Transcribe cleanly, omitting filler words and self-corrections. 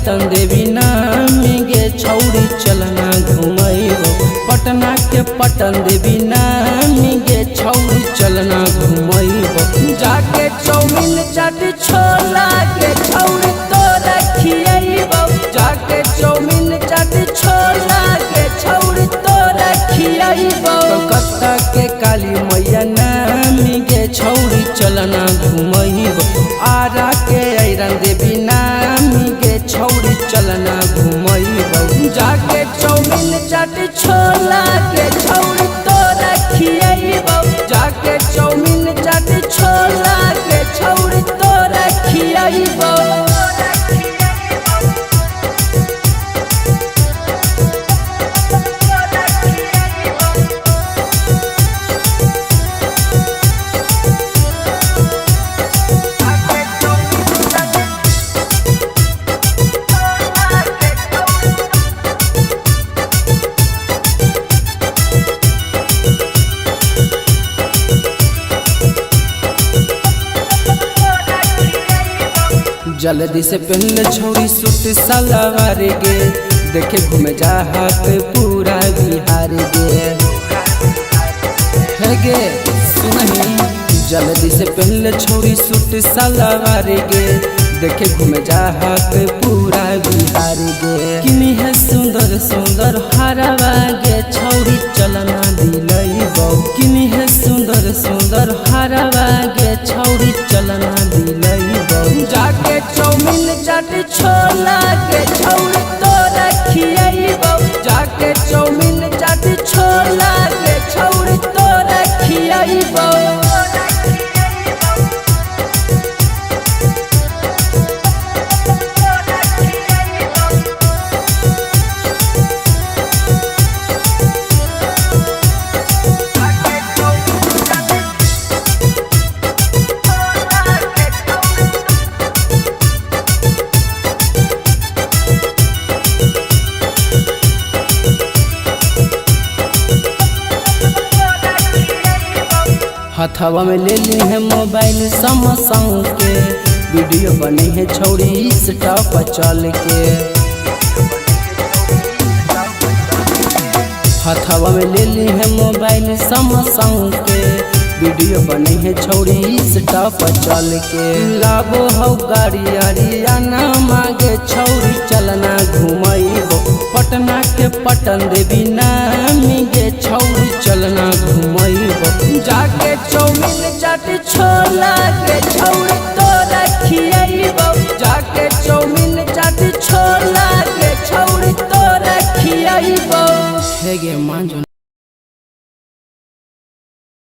पटन देवी नामी गे छौरी चलना घुमैबो। पटना के पटन देवी नामी गे छौरी चलना घुमैबो। जाके चौमिन चाट छोला के छौरी तोरा खियैबो। जाके चौमिन चाट छोला के छौरी तोरा खियैबो। कलकत्ता के काली मैया नामी गे छौरी चलना घुमैबो। आरा के ऐरन देवी नामी गे छौरी चलना घुमैबो। जाके चौमिन चाट छोला के छौरी तोरा खियैबो। जाके चौमिन चाट छोला के छौरी तोरा खियैबो। जल्दी से पहले छौरी सूट सलवार गे। देखे घूमे जाहत पूरा बिहार गे। है गे सुनही जल्दी से पहले छौरी सूट सलवार गे। देखे घूमे जाहत पूरा बिहार गे। किनी है सुंदर सुंदर हरवा गे छौरी चलना दिलैबो। किनी है सुंदर सुंदर हरवा गे छौरी चलना दिलैबो। जाके चौमिन चाट छोला के छौरी तोरा खियैबो। जाके चौमिन चाट छोला के छौरी तोरा खियैबो। हथवा में ले ली है मोबाइल समसंग के। वीडियो बनी है छौरी इंस्टा पर चल के। हथवा में ले ली है मोबाइल समसंग के। वीडियो बनी है छौरी इंस्टा पर चल के। लाबो हो गाड़ी हरियाणा मांगे छौरी चलना घुमैबो। पटना के पटन देवी नामी गे छौरी चलना घुमैबो। जाके चौमिन चाट छोला के छौरी तोरा खियैबो। जाके चौमिन चाट छोला के छौरी तोरा खियैबो। हे गे मान